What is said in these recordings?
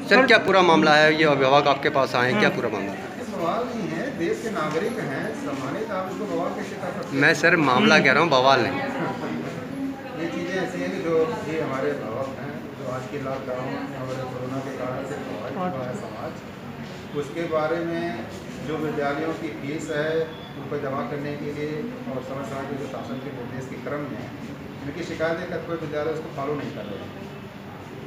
Sir क्या पूरा मामला है, ये अभिभावक आपके पास आए हैं, क्या पूरा मामला है? सवाल नहीं है, देश के नागरिक हैं, सम्मानित, आप इसको बवाल कैसे कर सकते हैं? मैं सर मामला कह रहा हूँ, बवाल नहीं। ये चीज़ें ऐसी हैं कि जो ये हमारे अभिभावक हैं, जो आज के लॉकडाउन और कोरोना के कारण से प्रभावित हुआ है समाज, उसके बारे में जो विद्यालयों की फीस है उनको जमा करने के लिए और समय समय के जो शासन के निर्देश के क्रम में इनकी शिकायतें कतिपय विद्यालय उसको फॉलो नहीं कर रहे हैं।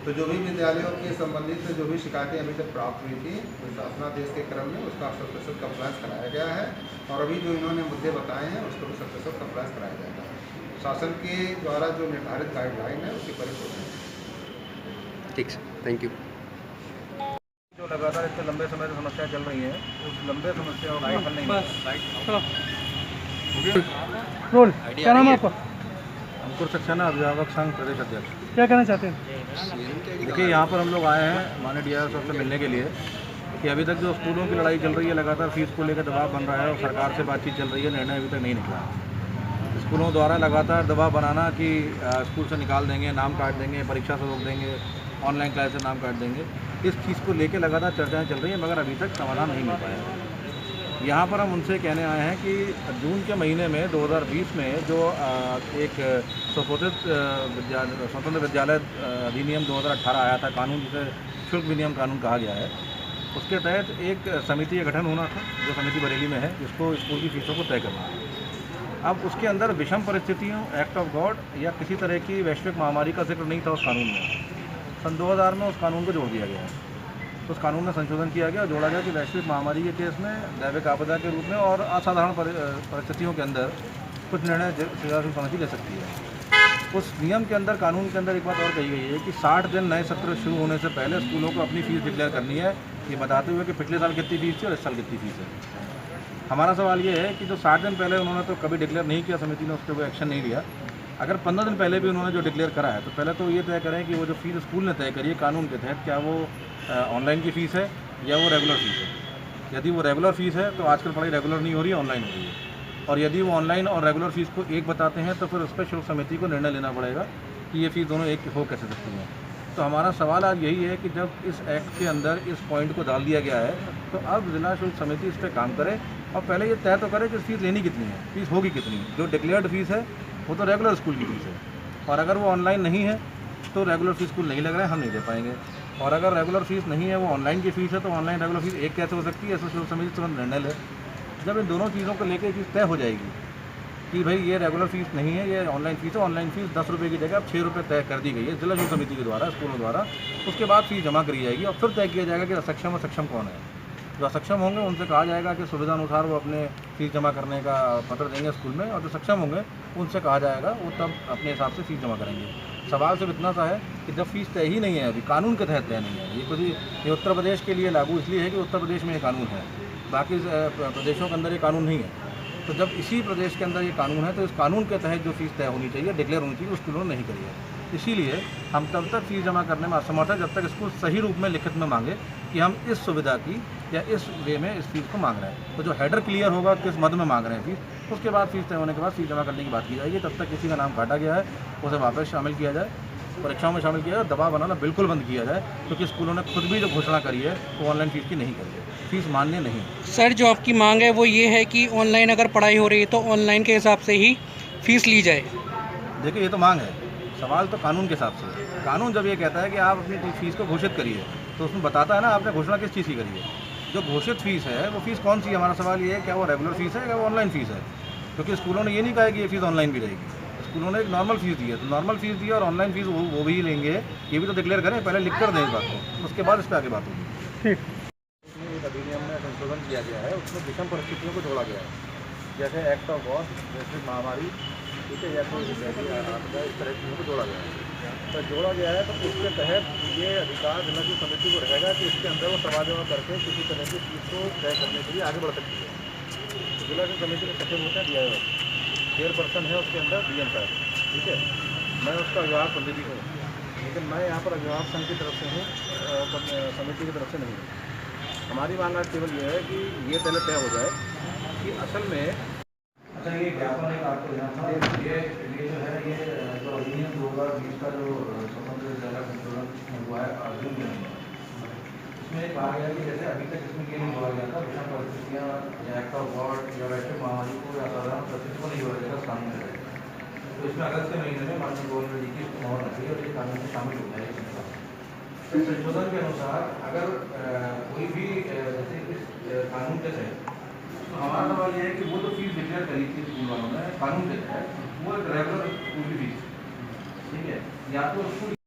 तो जो भी विद्यालयों के संबंधित जो भी शिकायतें अभी तक प्राप्त हुई थी, तो शासनादेश के क्रम में उसका 100% कंप्लायंस कराया गया है और अभी जो इन्होंने मुद्दे बताए हैं उसको भी 100% कंप्लायंस कराया जाएगा। शासन के द्वारा जो निर्धारित गाइडलाइन है उसकी परिपूर्ण। ठीक सर, थैंक यू। जो लगातार इतने लंबे समय से समस्याएं चल रही हैं, उस लंबे समस्याओं का हल नहीं रोल। क्या नाम है आपका? अंकुर सक्सेना, अभिभावक संघ प्रदेश अध्यक्ष। क्या कहना चाहते हैं? देखिए, यहाँ पर हम लोग आए हैं माननीय डीआर साहब से मिलने के लिए कि अभी तक जो स्कूलों की लड़ाई चल रही है, लगातार फीस को लेकर दबाव बन रहा है और सरकार से बातचीत चल रही है, निर्णय अभी तक नहीं निकला। स्कूलों द्वारा लगातार दबाव बनाना कि स्कूल से निकाल देंगे, नाम काट देंगे, परीक्षा से रोक देंगे, ऑनलाइन क्लास से नाम काट देंगे, इस चीज़ को लेकर लगातार चर्चाएं चल रही हैं, मगर अभी तक समाधान नहीं मिल पाया। यहाँ पर हम उनसे कहने आए हैं कि जून के महीने में 2020 में जो एक स्वतंत्र विद्यालय अधिनियम 2018 आया था, कानून जिसे शुल्क विनियम कानून कहा गया है, उसके तहत एक समिति का गठन होना था, जो समिति बरेली में है, जिसको स्कूल की फीसों को तय करना है। अब उसके अंदर विषम परिस्थितियों, एक्ट ऑफ गॉड या किसी तरह की वैश्विक महामारी का जिक्र नहीं था उस कानून में। सन 2000 में उस कानून को जोड़ दिया गया है। तो उस कानून में संशोधन किया गया और जोड़ा गया कि वैश्विक महामारी के केस में दैविक आपदा के रूप में और असाधारण परिस्थितियों के अंदर कुछ निर्णय जिला शुल्क समिति ले सकती है। उस नियम के अंदर, कानून के अंदर एक बात और कही गई है कि 60 दिन नए सत्र शुरू होने से पहले स्कूलों को अपनी फ़ीस डिक्लेयर करनी है, ये बताते हुए कि पिछले साल कितनी फीस थी और इस साल कितनी फीस है। हमारा सवाल ये है कि जो 60 दिन पहले उन्होंने तो कभी डिक्लेयर नहीं किया, समिति ने उस पर कोई एक्शन नहीं लिया। अगर 15 दिन पहले भी उन्होंने जो डिक्लेयर करा है, तो पहले तो ये तय करें कि वो जो फीस स्कूल ने तय करी है कानून के तहत, क्या वो ऑनलाइन की फ़ीस है या वो रेगुलर फ़ीस है। यदि वो रेगुलर फ़ीस है तो आजकल पढ़ाई रेगुलर नहीं हो रही है, ऑनलाइन हो रही है। और यदि वो ऑनलाइन और रेगुलर फ़ीस को एक बताते हैं तो फिर उस पर शुल्क समिति को निर्णय लेना पड़ेगा कि ये फ़ीस दोनों एक हो कैसे सकती हैं। तो हमारा सवाल आज यही है कि जब इस एक्ट के अंदर इस पॉइंट को डाल दिया गया है, तो अब जिला शुल्क समिति इस पर काम करे और पहले ये तय तो करे कि फ़ीस लेनी कितनी है, फ़ीस होगी कितनी। जो डिक्लेयर्ड फ़ीस है वो तो रेगुलर स्कूल की फ़ीस है, और अगर वो ऑनलाइन नहीं है तो रेगुलर फ़ीस स्कूल नहीं लग रहा है, हम नहीं दे पाएंगे। और अगर रेगुलर फ़ीस नहीं है, वो ऑनलाइन की फ़ीस है, तो ऑनलाइन रेगुलर फ़ीस एक कैसे हो सकती है, ऐसा शुल्क समिति तुरंत निर्णय ले। जब इन दोनों चीज़ों को लेकर चीज़ तय हो जाएगी कि भाई ये रेगुलर फ़ीस नहीं है, ये ऑनलाइन फ़ीस है, ऑनलाइन फ़ीस 10 रुपये की जगह अब 6 रुपये तय कर दी गई है जिला शुल्क समिति के द्वारा, स्कूलों द्वारा। उसके बाद फ़ीस जमा करी जाएगी और फिर तय किया जाएगा कि असक्षम और सक्षम कौन है। जो असक्षम होंगे उनसे कहा जाएगा कि सुविधा अनुसार वो अपने फ़ीस जमा करने का पत्र देंगे स्कूल में, और जो सक्षम होंगे उनसे कहा जाएगा वो तब अपने हिसाब से फ़ीस जमा करेंगे। सवाल सिर्फ इतना सा है कि जब फ़ीस तय ही नहीं है, अभी कानून के तहत तय नहीं है, ये उत्तर प्रदेश के लिए लागू इसलिए है कि उत्तर प्रदेश में ये कानून है, बाकी प्रदेशों के अंदर ये कानून नहीं है। तो जब इसी प्रदेश के अंदर ये कानून है, तो इस कानून के तहत जो फ़ीस तय होनी चाहिए, डिक्लेयर होनी चाहिए, स्कूलों ने नहीं करी है। इसीलिए हम तब तक फ़ीस जमा करने में असमर्थ है जब तक स्कूल सही रूप में लिखित में मांगे कि हम इस सुविधा की या इस वे में इस फीस को मांग रहे हैं। तो जो हेडर क्लियर होगा किस मद में मांग रहे हैं फीस, उसके बाद फीस तय होने के बाद फीस जमा करने की बात की जाएगी। तब तक किसी का नाम काटा गया है उसे वापस शामिल किया जाए, परीक्षाओं में शामिल किया जाए, दबाव बनाना बिल्कुल बंद किया जाए, क्योंकि स्कूलों ने खुद भी जो घोषणा करी है वो ऑनलाइन फ़ीस की नहीं करी है, फ़ीस मान्य नहीं। सर, जो आपकी मांग है वो ये है कि ऑनलाइन अगर पढ़ाई हो रही है तो ऑनलाइन के हिसाब से ही फ़ीस ली जाए। देखिए, ये तो मांग है, सवाल तो कानून के हिसाब से। कानून जब ये कहता है कि आप अपनी फ़ीस को घोषित करिए, तो उसमें बताता है ना आपने घोषणा किस चीज़ की करी है। जो घोषित फ़ीस है वो फ़ीस कौन सी है, हमारा सवाल ये है, क्या वो रेगुलर फ़ीस है या वो ऑनलाइन फ़ीस है। क्योंकि स्कूलों ने ये नहीं कहा है कि ये फ़ीस ऑनलाइन भी रहेगी, स्कूलों ने एक नॉर्मल फ़ीस दी है, तो नॉर्मल फ़ीस दी है और ऑनलाइन फ़ीस वो भी लेंगे, ये भी तो डिक्लेयर करें, पहले लिख कर दें इस बात को, उसके बाद इस पर आगे बात होगी। ठीक। एक अधिनियम में संशोधन किया गया है, उसमें विषम परिस्थितियों को जोड़ा गया है, जैसे एक्ट ऑफ वॉर, जैसे महामारी, ठीक है, या कोई इस तरह चीज़ों को जोड़ा गया है। तो जोड़ा गया है तो उसके तहत ये अधिकार जिला शुल्क समिति को रहेगा कि इसके अंदर वो सवाल जवाब करके किसी तरह की चीज़ को तय करने के लिए आगे बढ़ सकती है। तो जिला शुल्क समिति के सचिव होता है डी आई चेयरपर्सन है उसके अंदर डी एम साहब, ठीक है। मैं उसका अभिभावक प्रतिनिधि हूँ, लेकिन मैं यहाँ पर अभिभावक संघ की तरफ से हूँ, समिति की तरफ से नहीं हूँ। हमारी मांग आज केवल ये है कि ये पहले तय हो जाए कि असल में, अच्छा ये ज्ञापन एक आपको यहाँ था, ये जो है ये जो अधिनियम 2020 का जो स्वतंत्र विद्यालय संशोधन हुआ है जून के महीने, इसमें कहा गया कि जैसे अभी तक इसमें ये नहीं बोला गया था विषम परिस्थितियाँ या एक्ट ऑफ गॉड या वैश्विक महामारी को या साधारण परिस्थिति को नहीं बोला जाएगा कानून में रहेगा। तो इसमें अगस्त के महीने में माननीय गवर्नर जी की मोहर लगी और ये कानून में शामिल हो जाएगी। इस संशोधन के अनुसार अगर कोई भी जैसे इस कानून के तहत, तो हमारा सवाल ये है कि वो तो फीस डिक्लेयर करी थी स्कूल वालों ने कानून के तहत, वो एक रेगुलर स्कूल की फीस, ठीक है, या तो उसको